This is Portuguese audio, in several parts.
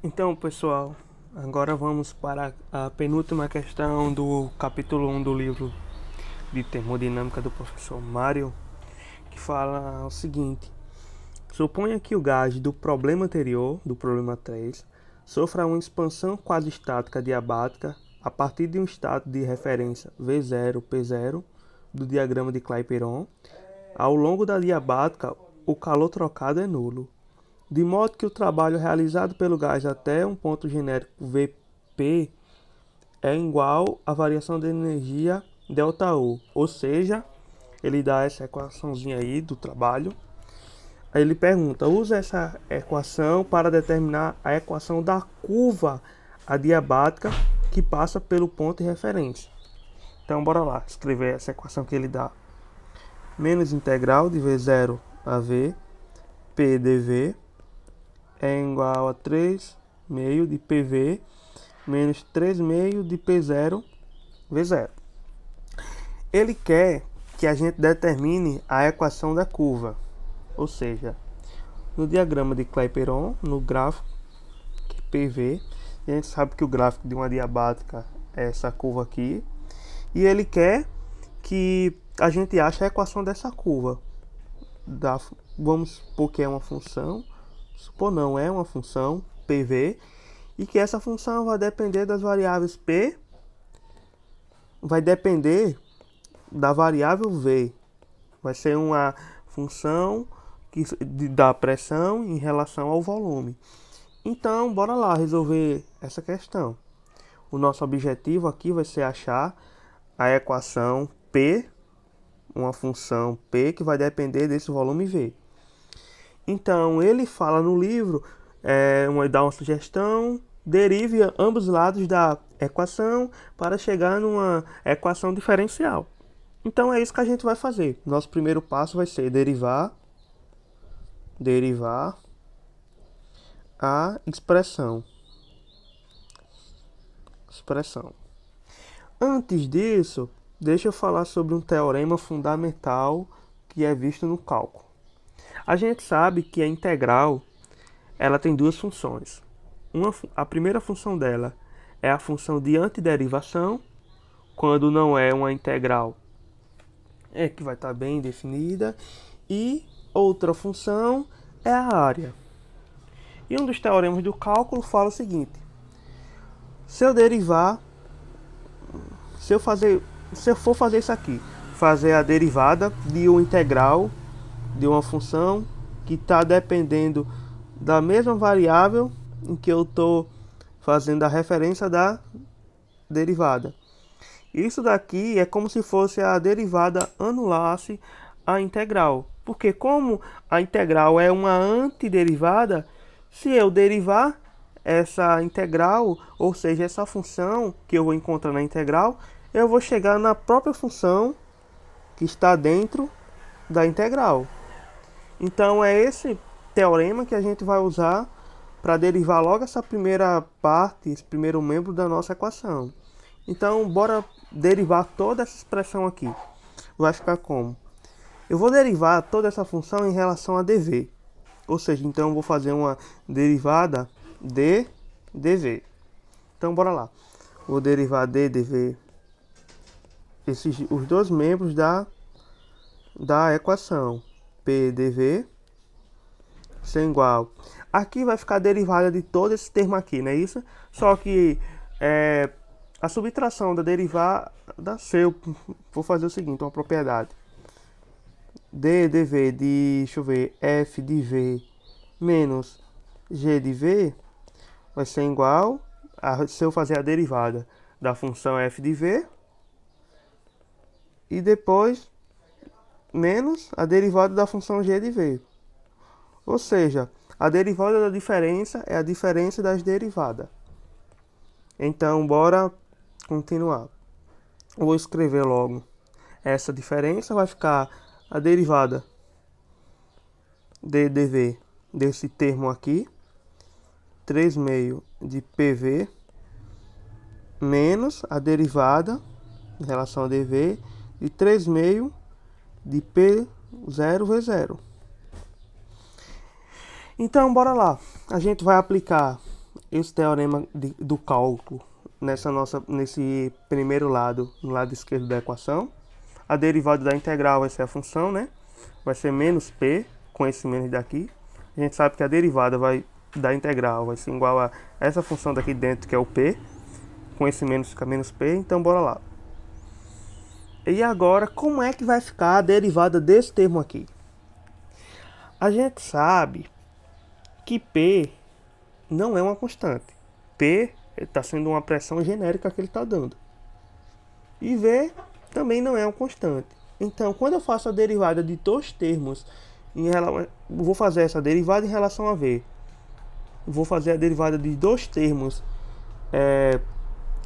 Então, pessoal, agora vamos para a penúltima questão do capítulo 1 do livro de termodinâmica do professor Mário, que fala o seguinte: suponha que o gás do problema anterior, do problema 3, sofra uma expansão quadristática diabática a partir de um estado de referência V0, P0 do diagrama de Clapeyron. Ao longo da diabática, o calor trocado é nulo, de modo que o trabalho realizado pelo gás até um ponto genérico Vp é igual à variação de energia ΔU, ou seja, ele dá essa equaçãozinha aí do trabalho. Aí ele pergunta, usa essa equação para determinar a equação da curva adiabática que passa pelo ponto de referência. Então bora lá, escrever essa equação que ele dá. Menos integral de V0 a V, P dV, é igual a 3 meio de PV menos 3 meio de P0 V0. Ele quer que a gente determine a equação da curva, ou seja, no diagrama de Clapeyron, no gráfico que é PV, a gente sabe que o gráfico de uma diabática é essa curva aqui, e ele quer que a gente ache a equação dessa curva. Vamos supor que é uma função, supor não, é uma função PV, e que essa função vai depender das variáveis P, vai depender da variável V. Vai ser uma função da pressão em relação ao volume. Então, bora lá resolver essa questão. O nosso objetivo aqui vai ser achar a equação P, uma função P que vai depender desse volume V. Então, ele fala no livro, dá uma sugestão, derive ambos os lados da equação para chegar numa equação diferencial. Então, é isso que a gente vai fazer. Nosso primeiro passo vai ser derivar a expressão. Antes disso, deixa eu falar sobre um teorema fundamental que é visto no cálculo. A gente sabe que a integral ela tem duas funções. A primeira função dela é a função de antiderivação, quando não é uma integral, que vai estar bem definida, e outra função é a área. E um dos teoremas do cálculo fala o seguinte: se eu for fazer isso aqui, fazer a derivada de uma integral de uma função que está dependendo da mesma variável em que eu estou fazendo a referência da derivada. Isso daqui é como se fosse a derivada anulasse a integral. Porque como a integral é uma antiderivada, se eu derivar essa integral, ou seja, essa função que eu vou encontrar na integral, eu vou chegar na própria função que está dentro da integral. Então é esse teorema que a gente vai usar para derivar logo essa primeira parte, esse primeiro membro da nossa equação. Então bora derivar toda essa expressão aqui. Vai ficar como? Eu vou derivar toda essa função em relação a dv. Ou seja, então eu vou fazer uma derivada de dv. Então bora lá. Vou derivar de dv os dois membros da equação. P dv sem igual. Aqui vai ficar a derivada de todo esse termo aqui, não é isso? Só que a subtração da derivada, eu vou fazer o seguinte, uma propriedade. D dv de, deixa eu ver, f de v menos g de v vai ser igual a, se eu fazer a derivada da função f de v e depois menos a derivada da função g de v. Ou seja, a derivada da diferença é a diferença das derivadas. Então, bora continuar. Vou escrever logo essa diferença, vai ficar a derivada de dv desse termo aqui, 3 meio de pv, menos a derivada em relação a dv de 3 meio de P0V0. Então, bora lá. A gente vai aplicar esse teorema do cálculo nesse primeiro lado, no lado esquerdo da equação. A derivada da integral vai ser a função, né? Vai ser menos p, com esse menos daqui. A gente sabe que a derivada da integral vai ser igual a essa função daqui dentro, que é o p. Com esse menos fica menos p, então bora lá. E agora, como é que vai ficar a derivada desse termo aqui? A gente sabe que P não é uma constante. P está sendo uma pressão genérica que ele está dando. E V também não é uma constante. Então, quando eu faço a derivada de dois termos, vou fazer essa derivada em relação a V. Vou fazer a derivada de dois termos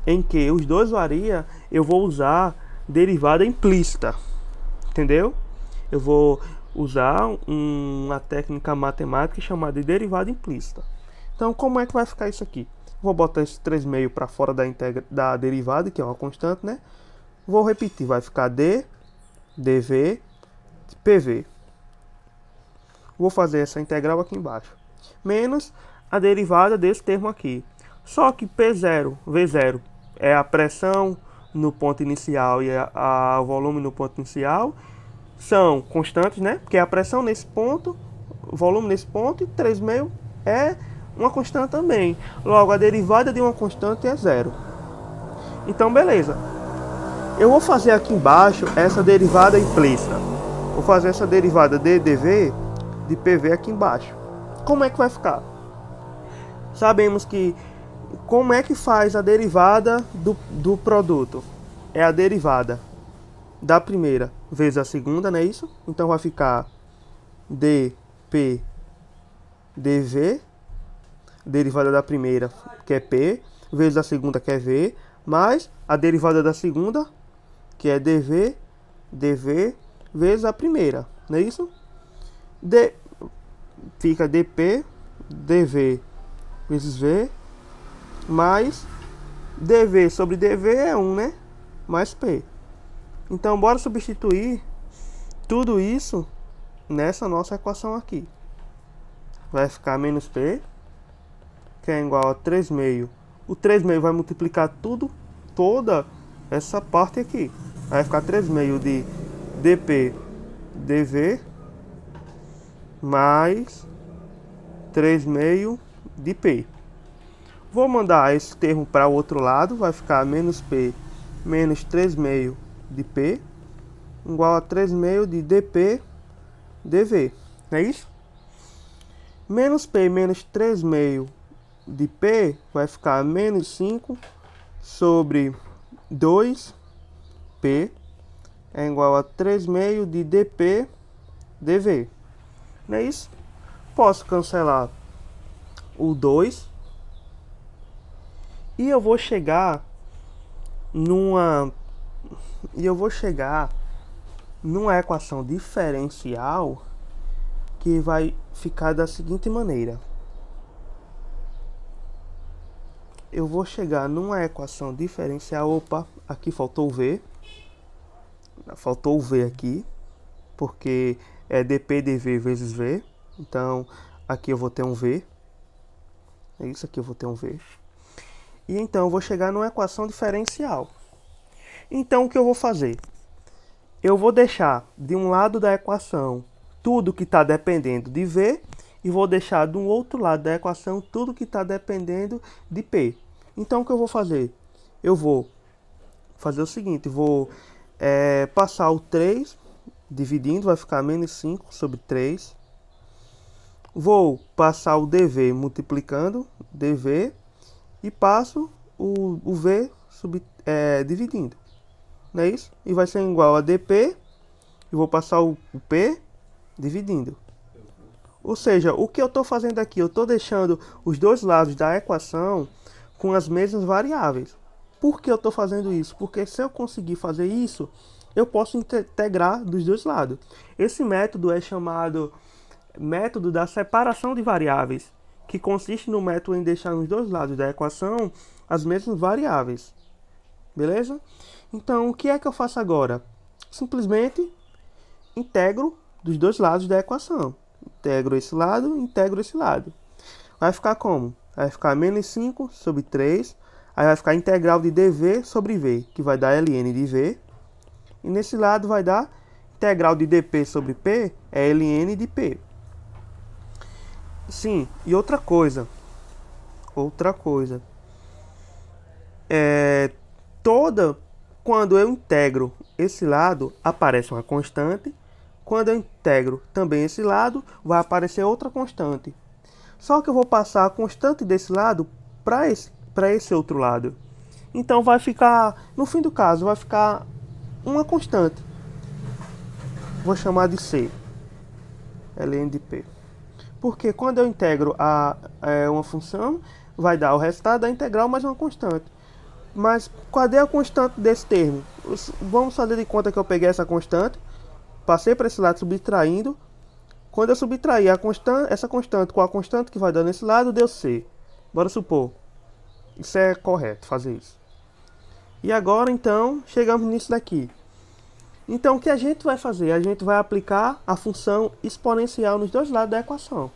em que os dois variam, eu vou usar derivada implícita. Entendeu? Eu vou usar uma técnica matemática chamada de derivada implícita. Então, como é que vai ficar isso aqui? Vou botar esse 3,5 para fora da derivada, que é uma constante, né? Vou repetir, vai ficar d, dv, pv. Vou fazer essa integral aqui embaixo. Menos a derivada desse termo aqui. Só que P0, V0 é a pressão no ponto inicial e o volume no ponto inicial. São constantes, né? Porque a pressão nesse ponto, o volume nesse ponto, e 3,5 é uma constante também. Logo, a derivada de uma constante é zero. Então, beleza. Eu vou fazer aqui embaixo essa derivada implícita. Vou fazer essa derivada de dv, de pv aqui embaixo. Como é que vai ficar? Sabemos que... Como é que faz a derivada do produto? É a derivada da primeira vezes a segunda, não é isso? Então vai ficar dp dv, derivada da primeira, que é p, vezes a segunda, que é v, mais a derivada da segunda, que é dv, vezes a primeira, não é isso? Fica dp, dv, vezes v, mais dv sobre dv é 1, né? Mais p. Então, bora substituir tudo isso nessa nossa equação aqui. Vai ficar menos p, que é igual a 3,5. O 3,5 vai multiplicar toda essa parte aqui. Vai ficar 3,5 de dp dv mais 3,5 de p. Vou mandar esse termo para o outro lado. Vai ficar menos p menos 3,5 de P igual a 3,5 de dp dv. Não é isso? Menos P menos 3,5 de P vai ficar menos 5 sobre 2P é igual a 3,5 de dp dv. Não é isso? Posso cancelar o 2 e eu vou chegar numa equação diferencial que vai ficar da seguinte maneira. Eu vou chegar numa equação diferencial. Opa, aqui faltou o V. Faltou o V aqui, porque é dp dv vezes V. Então, aqui eu vou ter um V. É isso aqui, eu vou ter um V. E então, eu vou chegar numa equação diferencial. Então, o que eu vou fazer? Eu vou deixar de um lado da equação tudo que está dependendo de V e vou deixar do outro lado da equação tudo que está dependendo de P. Então, o que eu vou fazer? Eu vou fazer o seguinte, vou passar o 3 dividindo, vai ficar menos 5 sobre 3. Vou passar o dv multiplicando, dv, e passo o v dividindo. Não é isso? E vai ser igual a dp, e vou passar o p dividindo. Ou seja, o que eu estou fazendo aqui? Eu estou deixando os dois lados da equação com as mesmas variáveis. Por que eu estou fazendo isso? Porque se eu conseguir fazer isso, eu posso integrar dos dois lados. Esse método é chamado método da separação de variáveis, que consiste no método em deixar nos dois lados da equação as mesmas variáveis. Beleza? Então, o que é que eu faço agora? Simplesmente integro dos dois lados da equação. Integro esse lado, integro esse lado. Vai ficar como? Aí vai ficar menos 5 sobre 3. Aí vai ficar integral de dv sobre v, que vai dar ln de v. E nesse lado vai dar integral de dp sobre p, é ln de p. Sim, e outra coisa. Quando eu integro esse lado, aparece uma constante. Quando eu integro também esse lado, vai aparecer outra constante. Só que eu vou passar a constante desse lado para esse outro lado. Então vai ficar, no fim do caso, vai ficar uma constante. Vou chamar de C, ln de P. Porque quando eu integro uma função, vai dar o resultado da integral mais uma constante. Mas cadê a constante desse termo? Vamos fazer de conta que eu peguei essa constante, passei para esse lado subtraindo. Quando eu subtrair essa constante com a constante que vai dar nesse lado, deu C. Bora supor. Isso é correto, fazer isso. E agora, então, chegamos nisso daqui. Então, o que a gente vai fazer? A gente vai aplicar a função exponencial nos dois lados da equação.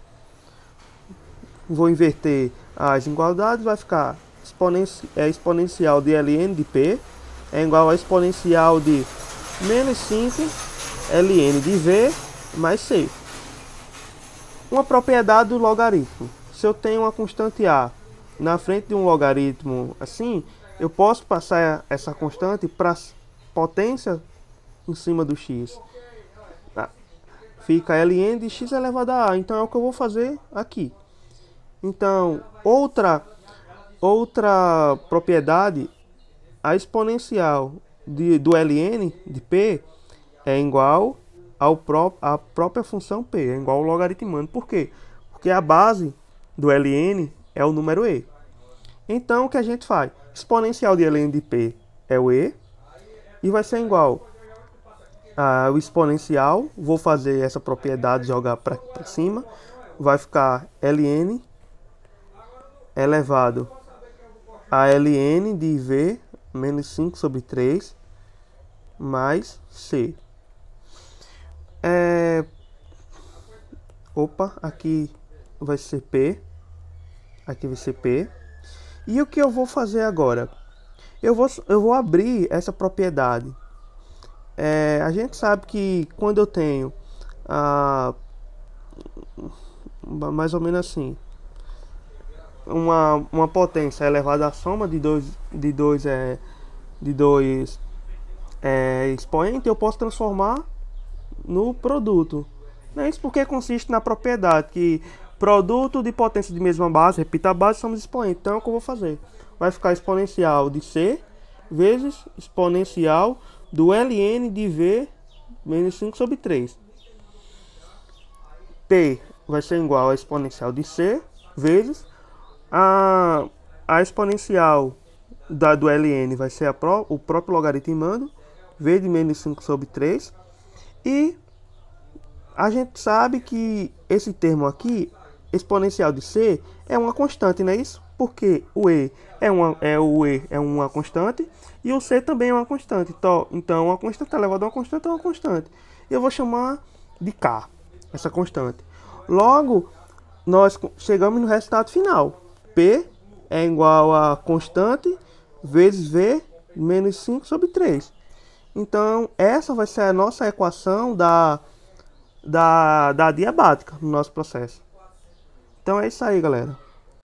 Vou inverter as igualdades, vai ficar exponencial de ln de p é igual a exponencial de menos 5 ln de v mais c. Uma propriedade do logaritmo. Se eu tenho uma constante a na frente de um logaritmo assim, eu posso passar essa constante para potência em cima do x. Fica ln de x elevado a a. Então é o que eu vou fazer aqui. Então, outra propriedade, a exponencial do ln de p é igual à própria função p, é igual ao logaritmando. Por quê? Porque a base do ln é o número e. Então, o que a gente faz? Exponencial de ln de p é o e, e vai ser igual ao exponencial, vou fazer essa propriedade, jogar para cima, vai ficar ln elevado a ln de v menos 5 sobre 3 mais c. Aqui vai ser p, aqui vai ser p. E o que eu vou fazer agora? Eu vou abrir essa propriedade. A gente sabe que quando eu tenho mais ou menos assim, uma potência elevada à soma de dois expoentes, eu posso transformar no produto. Isso porque consiste na propriedade que produto de potência de mesma base, repita a base, somos expoentes. Então é o que eu vou fazer. Vai ficar exponencial de c vezes exponencial do ln de v menos 5 sobre 3. P vai ser igual a exponencial de c vezes a exponencial do ln vai ser o próprio logaritmando, v de menos 5 sobre 3. E a gente sabe que esse termo aqui, exponencial de c, é uma constante, não é isso? Porque o e é uma constante e o c também é uma constante. Então, uma constante elevada a uma constante é uma constante. Eu vou chamar de k, essa constante. Logo, nós chegamos no resultado final. P é igual a constante vezes v menos 5 sobre 3. Então, essa vai ser a nossa equação da adiabática no nosso processo. Então é isso aí, galera.